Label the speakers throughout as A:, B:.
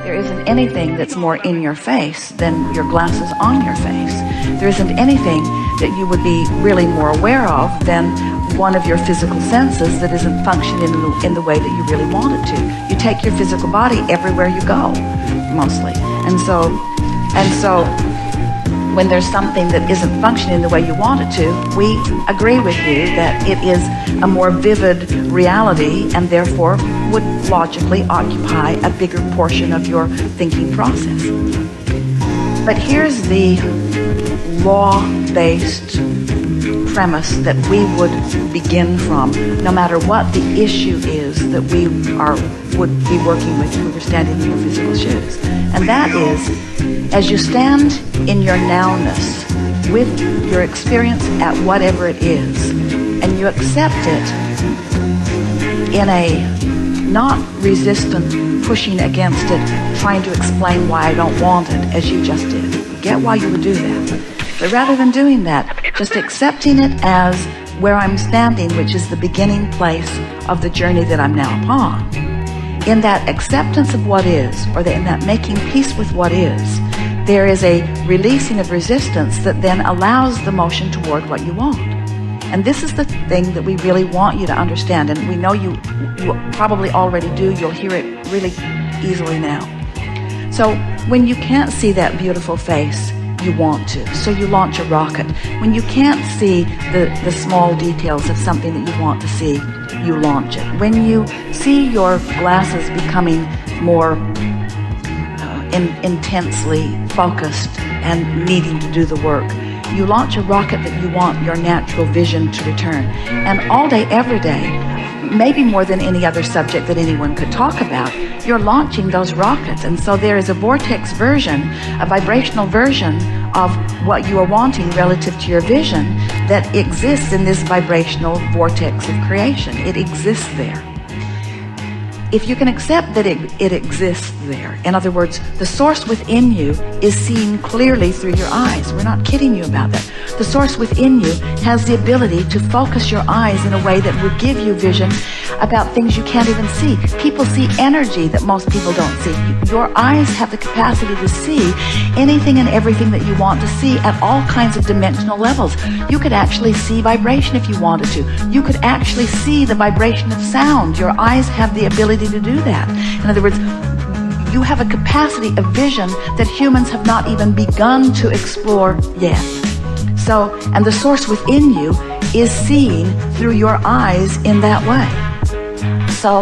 A: There isn't anything that's more in your face than your glasses on your face. There isn't anything that you would be really more aware of than one of your physical senses that isn't functioning in the way that you really want it to. You take your physical body everywhere you go, mostly. And so when there's something that isn't functioning the way you want it to, we agree with you that it is a more vivid reality and therefore would logically occupy a bigger portion of your thinking process. But here's the law-based premise that we would begin from, no matter what the issue is that we would be working with if we were standing in your physical shoes. And that is, as you stand in your nowness with your experience at whatever it is, and you accept it in a not resistant, pushing against it, trying to explain why I don't want it, as you just did. You get why you would do that. But rather than doing that, just accepting it as where I'm standing, which is the beginning place of the journey that I'm now upon. In that acceptance of what is, or in that making peace with what is, there is a releasing of resistance that then allows the motion toward what you want. And this is the thing that we really want you to understand, and we know you probably already do. You'll hear it really easily now. So when you can't see that beautiful face, you want to, so you launch a rocket. When you can't see the small details of something that you want to see, you launch it. When you see your glasses becoming more intensely focused and needing to do the work, you launch a rocket that you want your natural vision to return. And all day, every day, maybe more than any other subject that anyone could talk about, you're launching those rockets. And so there is a vortex version, a vibrational version of what you are wanting relative to your vision that exists in this vibrational vortex of creation. It exists there. If you can accept that it exists there, in other words, the source within you is seen clearly through your eyes. We're not kidding you about that. The source within you has the ability to focus your eyes in a way that would give you vision about things you can't even see. People see energy that most people don't see. Your eyes have the capacity to see anything and everything that you want to see at all kinds of dimensional levels. You could actually see vibration if you wanted to. You could actually see the vibration of sound. Your eyes have the ability to do that. In other words, you have a capacity of vision that humans have not even begun to explore yet. So, and the source within you is seen through your eyes in that way. So,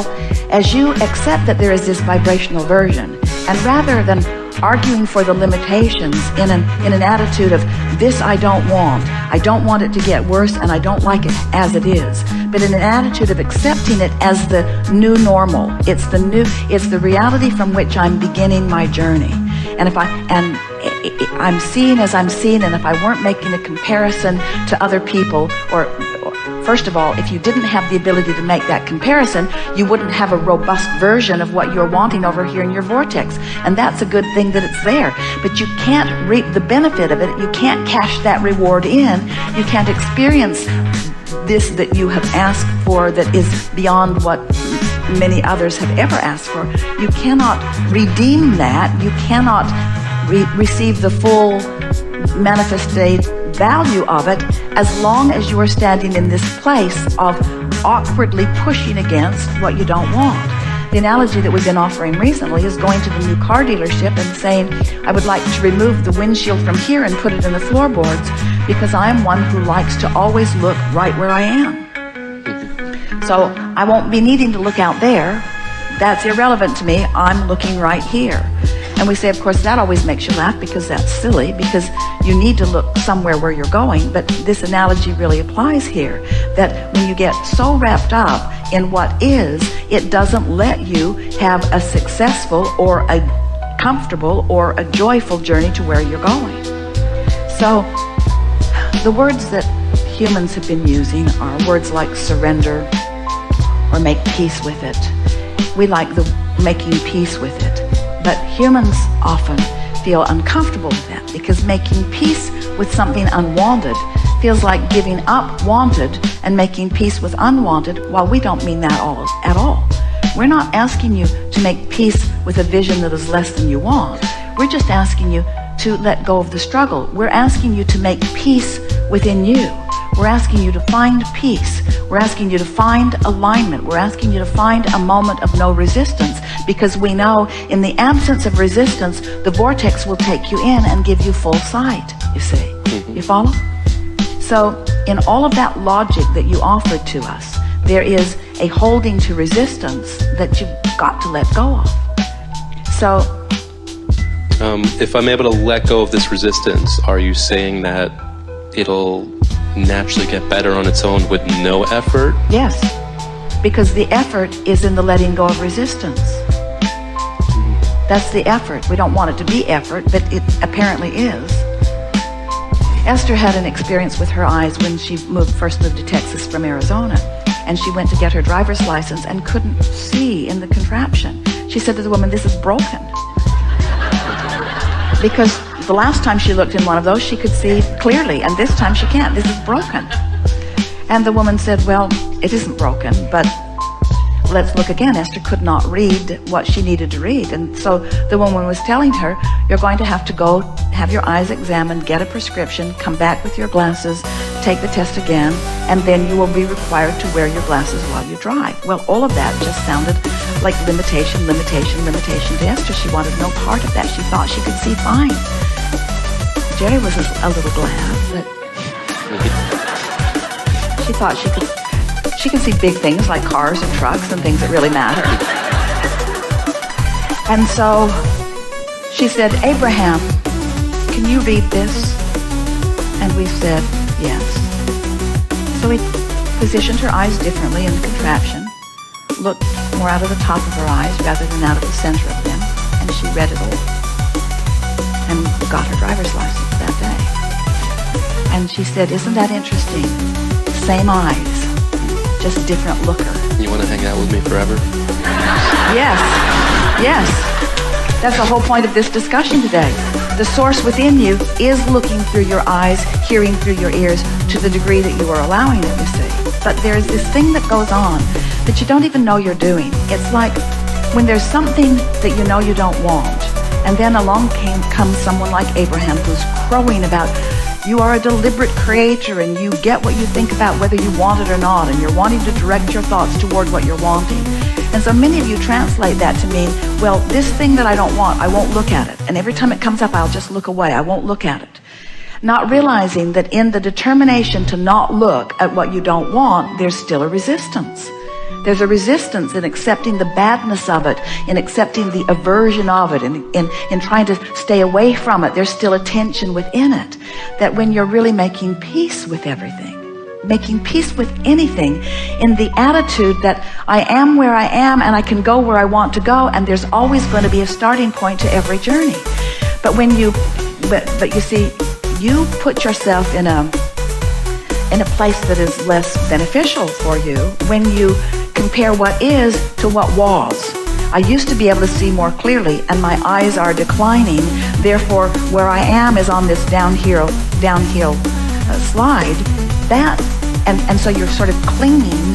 A: as you accept that there is this vibrational version, and rather than arguing for the limitations in an attitude of this I don't want it to get worse, and I don't like it as it is, but in an attitude of accepting it as the new normal. It's the reality from which I'm beginning my journey. And I'm seeing as I'm seeing, and if I weren't making a comparison to other people, or first of all, if you didn't have the ability to make that comparison, you wouldn't have a robust version of what you're wanting over here in your vortex. And that's a good thing that it's there. But you can't reap the benefit of it. You can't cash that reward in. You can't experience this that you have asked for that is beyond what many others have ever asked for. You cannot redeem that. You cannot receive the full manifested value of it as long as you are standing in this place of awkwardly pushing against what you don't want. The analogy that we've been offering recently is going to the new car dealership and saying, I would like to remove the windshield from here and put it in the floorboards because I am one who likes to always look right where I am. So I won't be needing to look out there. That's irrelevant to me. I'm looking right here. And we say, of course, that always makes you laugh because that's silly, because you need to look somewhere where you're going. But this analogy really applies here, that when you get so wrapped up in what is, it doesn't let you have a successful or a comfortable or a joyful journey to where you're going. So the words that humans have been using are words like surrender or make peace with it. We like the making peace with it. But humans often feel uncomfortable with that because making peace with something unwanted feels like giving up wanted and making peace with unwanted, while we don't mean that at all. We're not asking you to make peace with a vision that is less than you want. We're just asking you to let go of the struggle. We're asking you to make peace within you. We're asking you to find peace. We're asking you to find alignment. We're asking you to find a moment of no resistance, because we know in the absence of resistance, the vortex will take you in and give you full sight, you see. You follow? So in all of that logic that you offered to us, there is a holding to resistance that you've got to let go of. So
B: if I'm able to let go of this resistance, are you saying that it'll naturally get better on its own with no effort?
A: Yes, because the effort is in the letting go of resistance. That's the effort. We don't want it to be effort, but it apparently is. Esther had an experience with her eyes when she first moved to Texas from Arizona, and she went to get her driver's license and couldn't see in the contraption. She said to the woman, "This is broken." Because the last time she looked in one of those, she could see clearly, and this time she can't. This is broken. And the woman said, "Well, it isn't broken, but let's look again." Esther could not read what she needed to read. And so the woman was telling her, "You're going to have to go have your eyes examined, get a prescription, come back with your glasses, take the test again, and then you will be required to wear your glasses while you drive." Well, all of that just sounded like limitation, limitation, limitation to Esther. She wanted no part of that. She thought she could see fine. Jerry was a little glad, but she thought she could see big things like cars and trucks and things that really matter. And so she said, "Abraham, can you read this?" And we said, "Yes." So we positioned her eyes differently in the contraption, looked more out of the top of her eyes rather than out of the center of them, and she read it all. And got her driver's license that day. And she said, "Isn't that interesting? Same eyes, just different looker."
B: You want to hang out with me forever?
A: Yes, yes. That's the whole point of this discussion today. The source within you is looking through your eyes, hearing through your ears, to the degree that you are allowing it, you see. But there's this thing that goes on that you don't even know you're doing. It's like when there's something that you know you don't want, and then along comes someone like Abraham who's crowing about, you are a deliberate creator and you get what you think about whether you want it or not, and you're wanting to direct your thoughts toward what you're wanting. And so many of you translate that to mean, well, this thing that I don't want, I won't look at it. And every time it comes up, I'll just look away. I won't look at it. Not realizing that in the determination to not look at what you don't want, there's still a resistance. There's a resistance in accepting the badness of it, in accepting the aversion of it, in trying to stay away from it. There's still a tension within it. That when you're really making peace with everything, making peace with anything, in the attitude that I am where I am and I can go where I want to go, and there's always going to be a starting point to every journey. But but you see, you put yourself in a place that is less beneficial for you when you compare what is to what was. I used to be able to see more clearly, and my eyes are declining. Therefore, where I am is on this downhill slide. And so you're sort of clinging,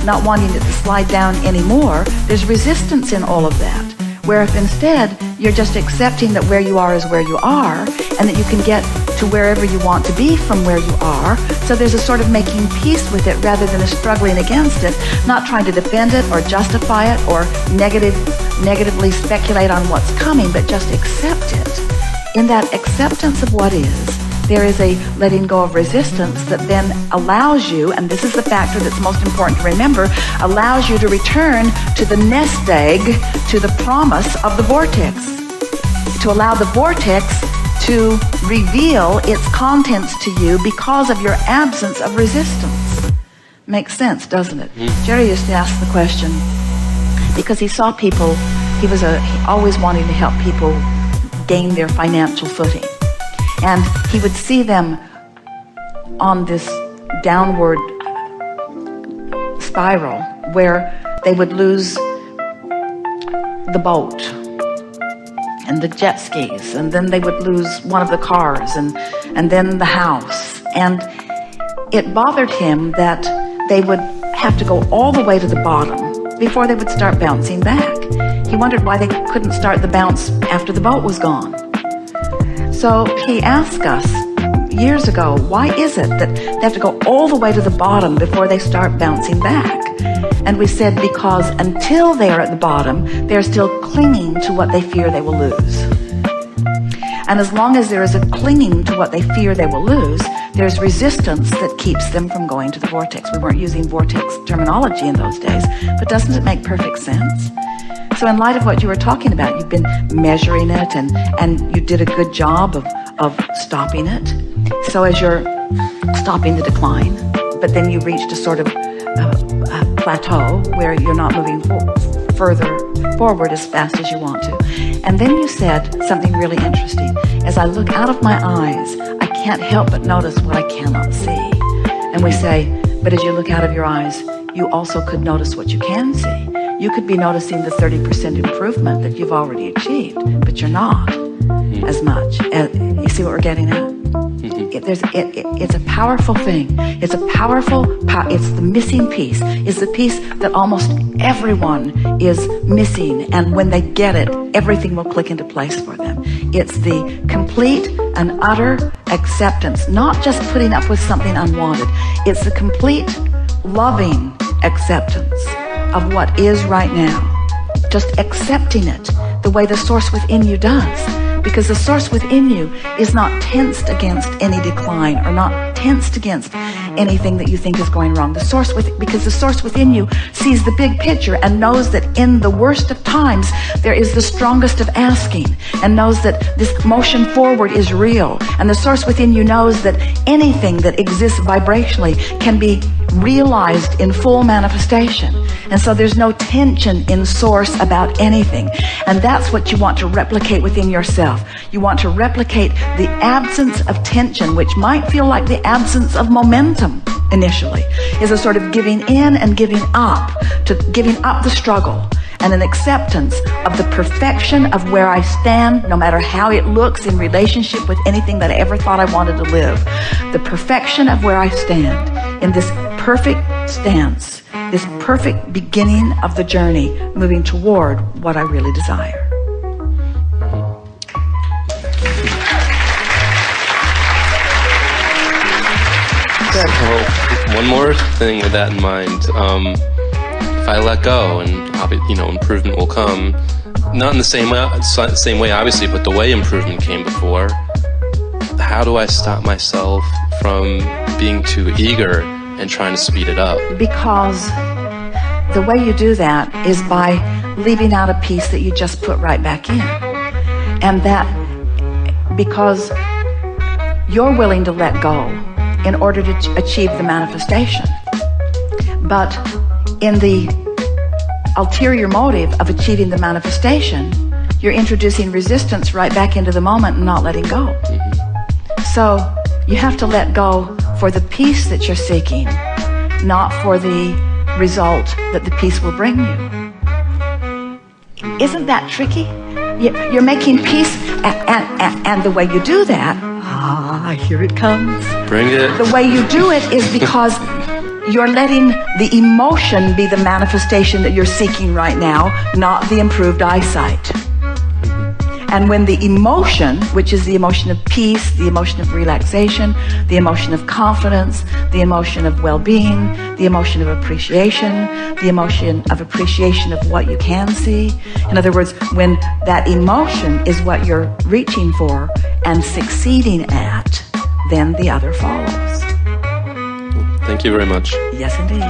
A: not wanting it to slide down anymore. There's resistance in all of that. Where if instead you're just accepting that where you are is where you are, and that you can get to wherever you want to be from where you are. So there's a sort of making peace with it rather than a struggling against it, not trying to defend it or justify it or negatively speculate on what's coming, but just accept it. In that acceptance of what is, there is a letting go of resistance that then allows you, and this is the factor that's most important to remember, allows you to return to the nest egg, to the promise of the vortex, to allow the vortex to reveal its contents to you because of your absence of resistance. Makes sense, doesn't it? Jerry used to ask the question because he saw people, he was always wanting to help people gain their financial footing. And he would see them on this downward spiral where they would lose the boat and the jet skis, and then they would lose one of the cars, and then the house. And it bothered him that they would have to go all the way to the bottom before they would start bouncing back. He wondered why they couldn't start the bounce after the boat was gone. So he asked us years ago, why is it that they have to go all the way to the bottom before they start bouncing back? And we said, because until they are at the bottom, they're still clinging to what they fear they will lose. And as long as there is a clinging to what they fear they will lose, there's resistance that keeps them from going to the vortex. We weren't using vortex terminology in those days, but doesn't it make perfect sense? So in light of what you were talking about, you've been measuring it and you did a good job of stopping it. So as you're stopping the decline, but then you reached a sort of plateau where you're not moving further forward as fast as you want to. And then you said something really interesting. As I look out of my eyes, I can't help but notice what I cannot see. And we say, but as you look out of your eyes, you also could notice what you can see. You could be noticing the 30% improvement that you've already achieved, but you're not as much. You see what we're getting at? It's a powerful thing. It's it's the missing piece. It's the piece that almost everyone is missing. And when they get it, everything will click into place for them. It's the complete and utter acceptance, not just putting up with something unwanted. It's the complete loving acceptance of what is right now. Just accepting it the way the source within you does. Because the source within you is not tensed against any decline or not tensed against anything that you think is going wrong. Because the source within you sees the big picture and knows that in the worst of times, there is the strongest of asking and knows that this motion forward is real. And the source within you knows that anything that exists vibrationally can be realized in full manifestation. And so there's no tension in source about anything. And that's what you want to replicate within yourself. You want to replicate the absence of tension, which might feel like the absence of momentum initially, is a sort of giving in and giving up the struggle and an acceptance of the perfection of where I stand, no matter how it looks in relationship with anything that I ever thought I wanted to live. The perfection of where I stand in this perfect stance, this perfect beginning of the journey, moving toward what I really desire.
B: So, one more thing with that in mind. If I let go, and improvement will come, not in the same way, obviously, but the way improvement came before. How do I stop myself from being too eager and trying to speed it up? Because
A: the way you do that is by leaving out a piece that you just put right back in. And that because you're willing to let go in order to achieve the manifestation. But in the ulterior motive of achieving the manifestation, you're introducing resistance right back into the moment and not letting go. So you have to let go for the peace that you're seeking, not for the result that the peace will bring you. Isn't that tricky? You're making peace, and the way you do that, here it comes.
B: Bring it.
A: The way you do it is because you're letting the emotion be the manifestation that you're seeking right now, not the improved eyesight. And when the emotion, which is the emotion of peace, the emotion of relaxation, the emotion of confidence, the emotion of well-being, the emotion of appreciation, the emotion of appreciation of what you can see. In other words, when that emotion is what you're reaching for and succeeding at, then the other follows.
B: Thank you very much.
A: Yes, indeed.